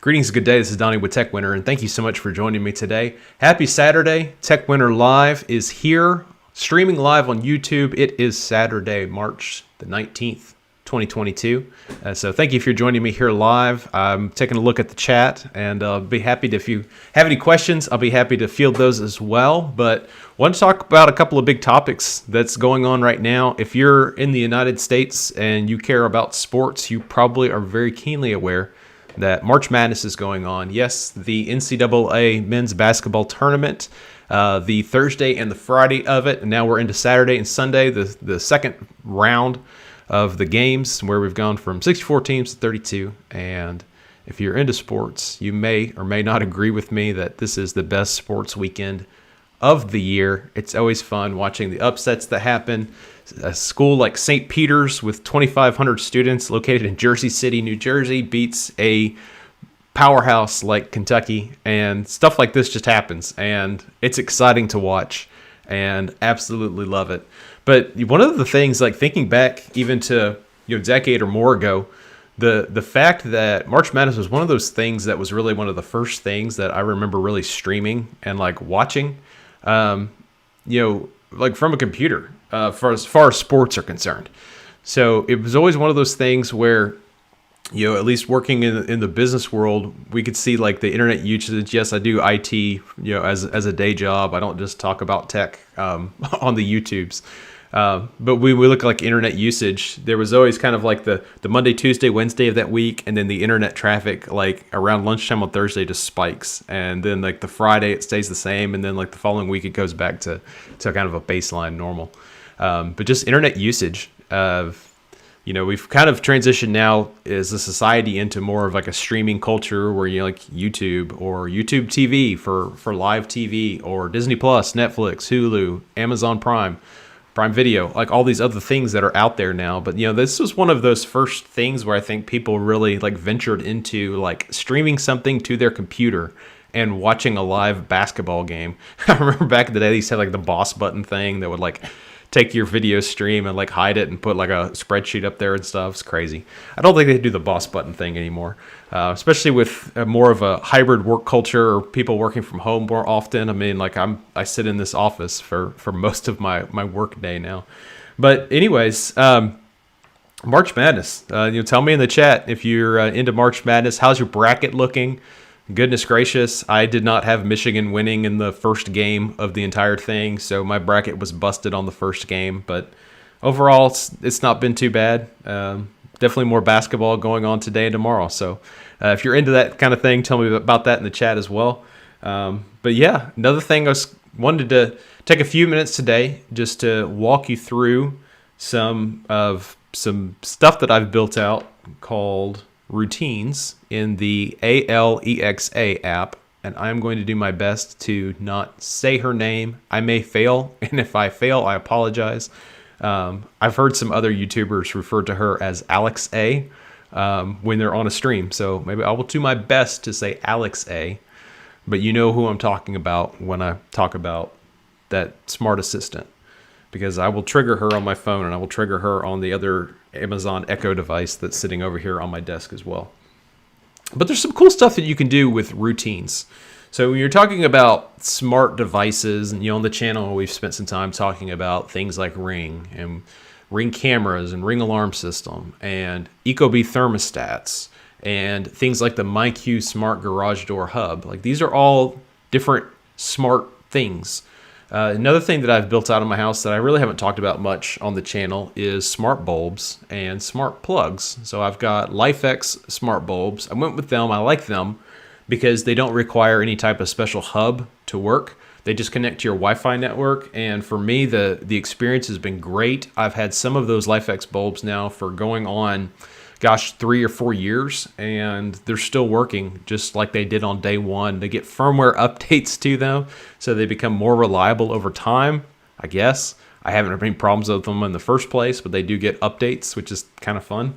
Greetings, good day. This is Donnie with TechWinner, and thank you so much for joining me today. Happy Saturday. TechWinner Live is here, streaming live on YouTube. It is Saturday, March the 19th, 2022. So thank you for joining me here live. I'm taking a look at the chat, and I'll be happy to, if you have any questions, I'll be happy to field those as well. But I want to talk about a couple of big topics that's going on right now. If you're in the United States and you care about sports, you probably are very keenly aware that March Madness is going on. Yes, the NCAA men's basketball tournament, the Thursday and the Friday of it, and now we're into Saturday and Sunday, the second round of the games, where we've gone from 64 teams to 32. And if you're into sports, you may or may not agree with me that this is the best sports weekend of the year. It's always fun watching the upsets that happen. A school like St. Peter's with 2,500 students located in Jersey City, New Jersey, beats a powerhouse like Kentucky, and stuff like this just happens, and it's exciting to watch and absolutely love it. But one of the things, like thinking back even to a decade or more ago, the fact that March Madness was one of those things that was really one of the first things that I remember really streaming and like watching, like from a computer, for as far as sports are concerned. So it was always one of those things where, at least working in the business world, we could see like the internet usage. Yes, I do IT, as a day job. I don't just talk about tech on the YouTubes. But we look at like internet usage. There was always kind of like the Monday, Tuesday, Wednesday of that week, and then the internet traffic like around lunchtime on Thursday just spikes, and then like the Friday it stays the same, and then like the following week it goes back to kind of a baseline normal. But just internet usage we've kind of transitioned now as a society into more of like a streaming culture where like YouTube or YouTube TV for live TV, or Disney Plus, Netflix, Hulu, Amazon Prime Video, like all these other things that are out there now. But this was one of those first things where I think people really like ventured into like streaming something to their computer and watching a live basketball game. I remember back in the day they used to have like the boss button thing that would like take your video stream and like hide it and put like a spreadsheet up there and stuff. It's crazy. I don't think they do the boss button thing anymore, especially with more of a hybrid work culture or people working from home more often. I mean, like I sit in this office for most of my work day now. But anyways, March Madness. Tell me in the chat if you're into March Madness. How's your bracket looking? Goodness gracious, I did not have Michigan winning in the first game of the entire thing, so my bracket was busted on the first game. But overall, it's not been too bad. Definitely more basketball going on today and tomorrow. So if you're into that kind of thing, tell me about that in the chat as well. But yeah, another thing I wanted to take a few minutes today just to walk you through some stuff that I've built out called routines in the Alexa app, and I'm going to do my best to not say her name. I may fail, and if I fail, I apologize. I've heard some other YouTubers refer to her as Alex A when they're on a stream, so maybe I will do my best to say Alex A, but you know who I'm talking about when I talk about that smart assistant, because I will trigger her on my phone, and I will trigger her on the other Amazon Echo device that's sitting over here on my desk as well. But there's some cool stuff that you can do with routines. So when you're talking about smart devices, and on the channel we've spent some time talking about things like Ring and Ring cameras and Ring alarm system and Ecobee thermostats and things like the MyQ smart garage door hub. Like these are all different smart things. Another thing that I've built out in my house that I really haven't talked about much on the channel is smart bulbs and smart plugs. So I've got LifeX smart bulbs. I went with them. I like them because they don't require any type of special hub to work. They just connect to your Wi-Fi network. And for me, the experience has been great. I've had some of those LifeX bulbs now for going on 3 or 4 years, and they're still working just like they did on day one. They get firmware updates to them, so they become more reliable over time, I guess. I haven't had any problems with them in the first place, but they do get updates, which is kind of fun.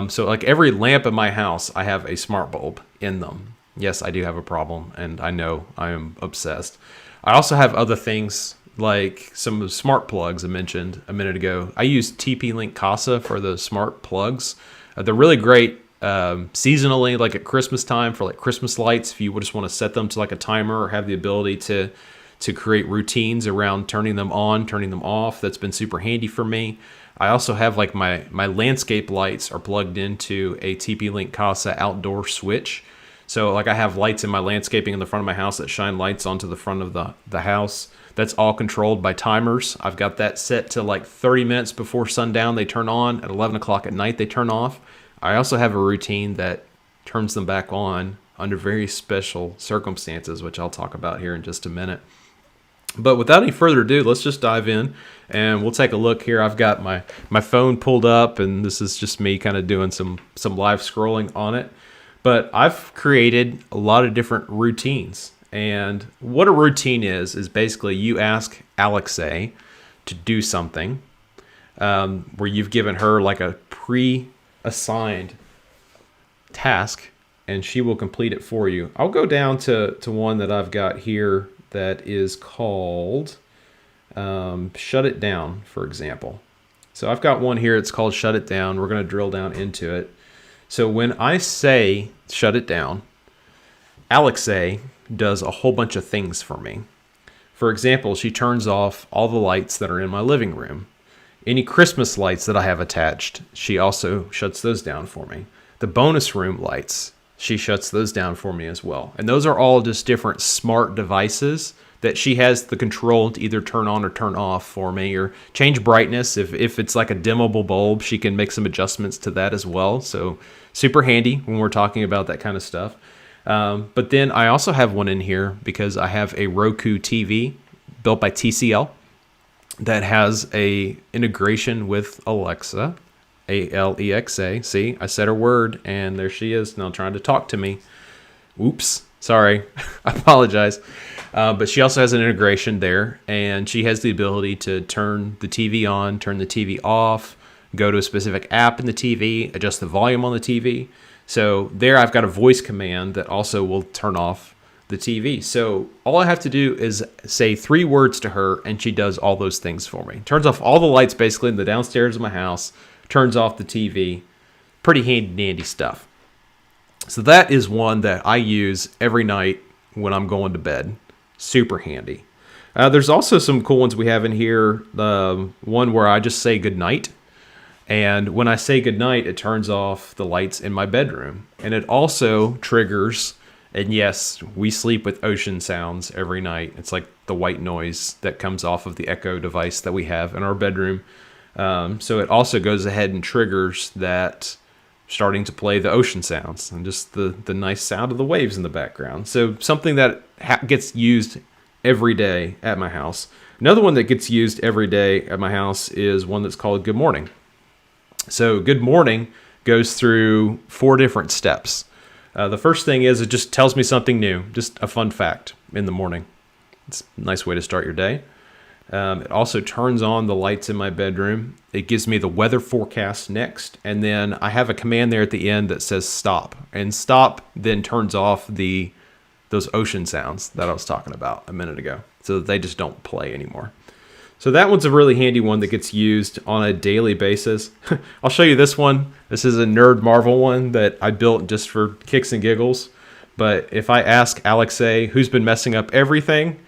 So like every lamp in my house, I have a smart bulb in them. Yes, I do have a problem, and I know I am obsessed. I also have other things like some smart plugs I mentioned a minute ago. I use TP-Link Casa for the smart plugs. They're really great seasonally, like at Christmas time for like Christmas lights, if you just want to set them to like a timer or have the ability to create routines around turning them on, turning them off. That's been super handy for me. I also have like my landscape lights are plugged into a TP-Link Casa outdoor switch. So like I have lights in my landscaping in the front of my house that shine lights onto the front of the house. That's all controlled by timers. I've got that set to like 30 minutes before sundown. They turn on. At 11 o'clock at night, they turn off. I also have a routine that turns them back on under very special circumstances, which I'll talk about here in just a minute. But without any further ado, let's just dive in and we'll take a look here. I've got my phone pulled up, and this is just me kind of doing some live scrolling on it. But I've created a lot of different routines. And what a routine is basically you ask Alexa to do something where you've given her like a pre-assigned task, and she will complete it for you. I'll go down to one that I've got here that is called Shut It Down, for example. So I've got one here. It's called Shut It Down. We're going to drill down into it. So when I say shut it down, Alexa does a whole bunch of things for me. For example, she turns off all the lights that are in my living room. Any Christmas lights that I have attached, she also shuts those down for me. The bonus room lights, she shuts those down for me as well. And those are all just different smart devices that she has the control to either turn on or turn off for me, or change brightness. If it's like a dimmable bulb, she can make some adjustments to that as well. So super handy when we're talking about that kind of stuff. But then I also have one in here because I have a Roku TV built by TCL that has a integration with Alexa, Alexa. See, I said her word and there she is now trying to talk to me. Oops, sorry, I apologize. But she also has an integration there, and she has the ability to turn the TV on, turn the TV off, go to a specific app in the TV, adjust the volume on the TV. So there I've got a voice command that also will turn off the TV. So all I have to do is say 3 words to her, and she does all those things for me. Turns off all the lights basically in the downstairs of my house, turns off the TV. Pretty handy dandy stuff. So that is one that I use every night when I'm going to bed. Super handy. There's also some cool ones we have in here. One where I just say goodnight. And when I say goodnight, it turns off the lights in my bedroom. And it also triggers, and yes, we sleep with ocean sounds every night. It's like the white noise that comes off of the Echo device that we have in our bedroom. So it also goes ahead and triggers that, starting to play the ocean sounds and just the nice sound of the waves in the background. So something that gets used every day at my house. Another one that gets used every day at my house is one that's called Good Morning. So Good Morning goes through 4 different steps. The first thing is it just tells me something new, just a fun fact in the morning. It's a nice way to start your day. It also turns on the lights in my bedroom. It gives me the weather forecast next. And then I have a command there at the end that says stop. And stop then turns off those ocean sounds that I was talking about a minute ago, so that they just don't play anymore. So that one's a really handy one that gets used on a daily basis. I'll show you this one. This is a Nerd Marvel one that I built just for kicks and giggles. But if I ask Alexa who's been messing up everything,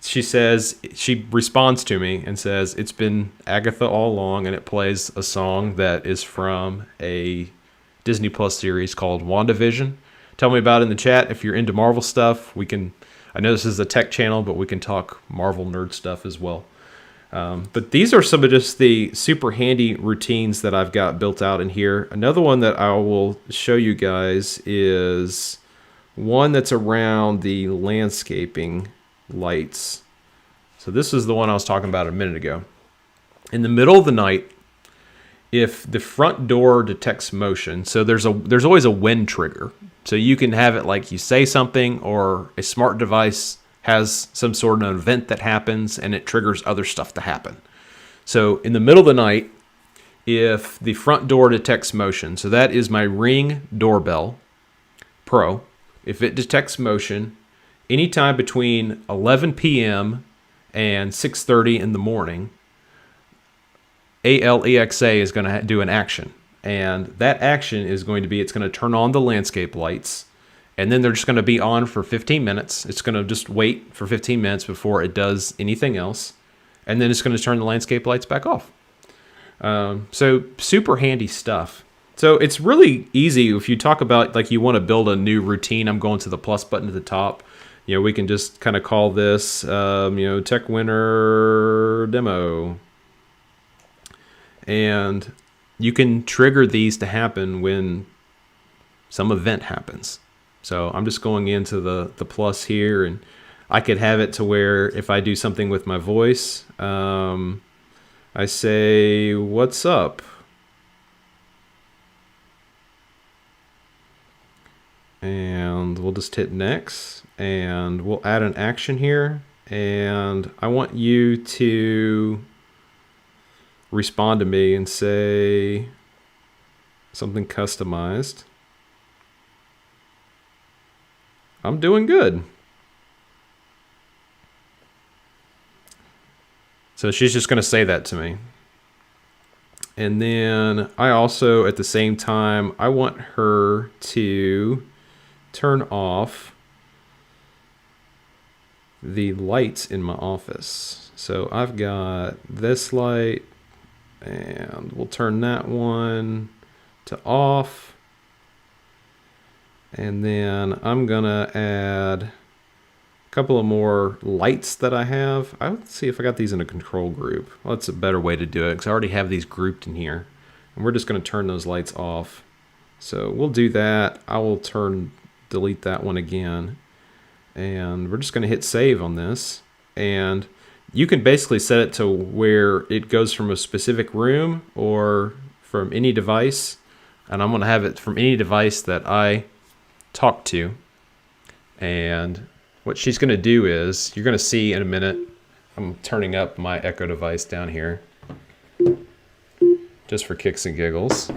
she responds to me and says, it's been Agatha all along, and it plays a song that is from a Disney Plus series called WandaVision. Tell me about it in the chat if you're into Marvel stuff. I know this is a tech channel, but we can talk Marvel nerd stuff as well. But these are some of just the super handy routines that I've got built out in here. Another one that I will show you guys is one that's around the landscaping lights. So this is the one I was talking about a minute ago. In the middle of the night, if the front door detects motion, so there's always a wind trigger. So you can have it like you say something, or a smart device has some sort of event that happens and it triggers other stuff to happen. So in the middle of the night, if the front door detects motion, so that is my Ring Doorbell Pro. If it detects motion, anytime between 11 p.m. and 6:30 in the morning, Alexa is going to do an action. And that action is going to be, it's going to turn on the landscape lights, and then they're just going to be on for 15 minutes. It's going to just wait for 15 minutes before it does anything else. And then it's going to turn the landscape lights back off. So super handy stuff. So it's really easy if you talk about like you want to build a new routine. I'm going to the plus button at the top. We can just kind of call this, TechWinner demo. And you can trigger these to happen when some event happens. So I'm just going into the plus here, and I could have it to where if I do something with my voice, I say, "What's up?" And we'll just hit next, and we'll add an action here. And I want you to respond to me and say something customized. I'm doing good. So she's just going to say that to me. And then I also, at the same time, I want her to turn off the lights in my office. So I've got this light, and we'll turn that one to off. And then I'm gonna add a couple of more lights that I have. Let's see if I got these in a control group. Well, that's a better way to do it because I already have these grouped in here. And we're just gonna turn those lights off. So we'll do that. I will delete that one again. And we're just gonna hit save on this. And you can basically set it to where it goes from a specific room or from any device. And I'm gonna have it from any device that I talk to. And what she's gonna do is, you're gonna see in a minute, I'm turning up my Echo device down here, just for kicks and giggles.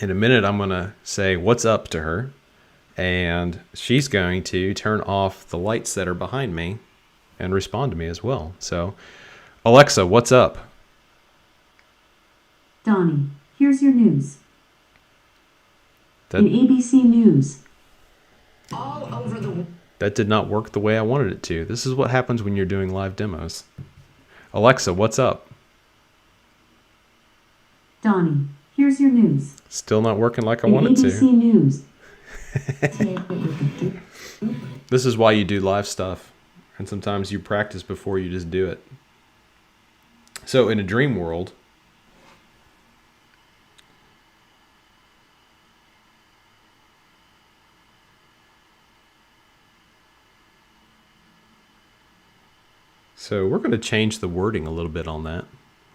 In a minute, I'm gonna say what's up to her, and she's going to turn off the lights that are behind me and respond to me as well. So, Alexa, what's up? Donnie, here's your news. In ABC News. All over the world. That did not work the way I wanted it to. This is what happens when you're doing live demos. Alexa, what's up? Donnie, here's your news. Still not working like I In wanted ABC to. News. This is why you do live stuff. And sometimes you practice before you just do it. So in a dream world, so we're going to change the wording a little bit on that.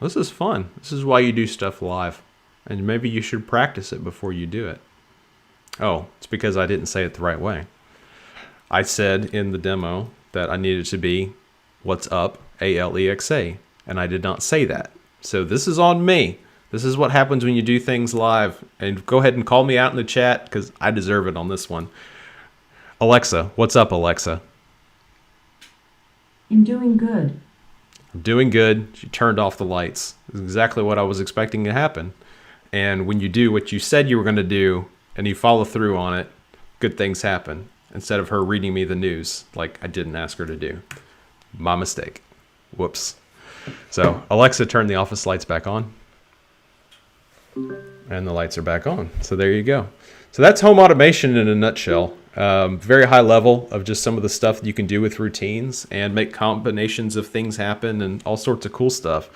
This is fun. This is why you do stuff live. And maybe you should practice it before you do it. Oh, it's because I didn't say it the right way. I said in the demo that I needed to be what's up, Alexa, and I did not say that. So this is on me. This is what happens when you do things live. And go ahead and call me out in the chat because I deserve it on this one. Alexa, what's up, Alexa? I'm doing good. I'm doing good. She turned off the lights. It's exactly what I was expecting to happen. And when you do what you said you were going to do and you follow through on it, good things happen. Instead of her reading me the news like I didn't ask her to do. My mistake. Whoops. So Alexa, turn the office lights back on. And the lights are back on. So there you go. So that's home automation in a nutshell. Very high level of just some of the stuff that you can do with routines and make combinations of things happen and all sorts of cool stuff.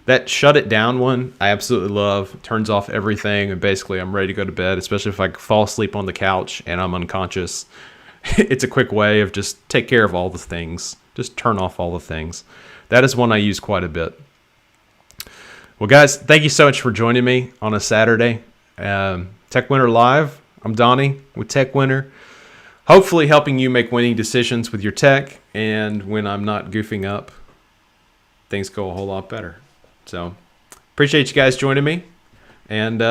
That shut it down one, I absolutely love. Turns off everything and basically I'm ready to go to bed, especially if I fall asleep on the couch and I'm unconscious. It's a quick way of just take care of all the things. Just turn off all the things. That is one I use quite a bit. Well, guys, thank you so much for joining me on a Saturday. TechWinner Live. I'm Donnie with TechWinner. Hopefully helping you make winning decisions with your tech. And when I'm not goofing up, things go a whole lot better. So appreciate you guys joining me. And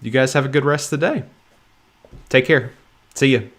you guys have a good rest of the day. Take care. See you.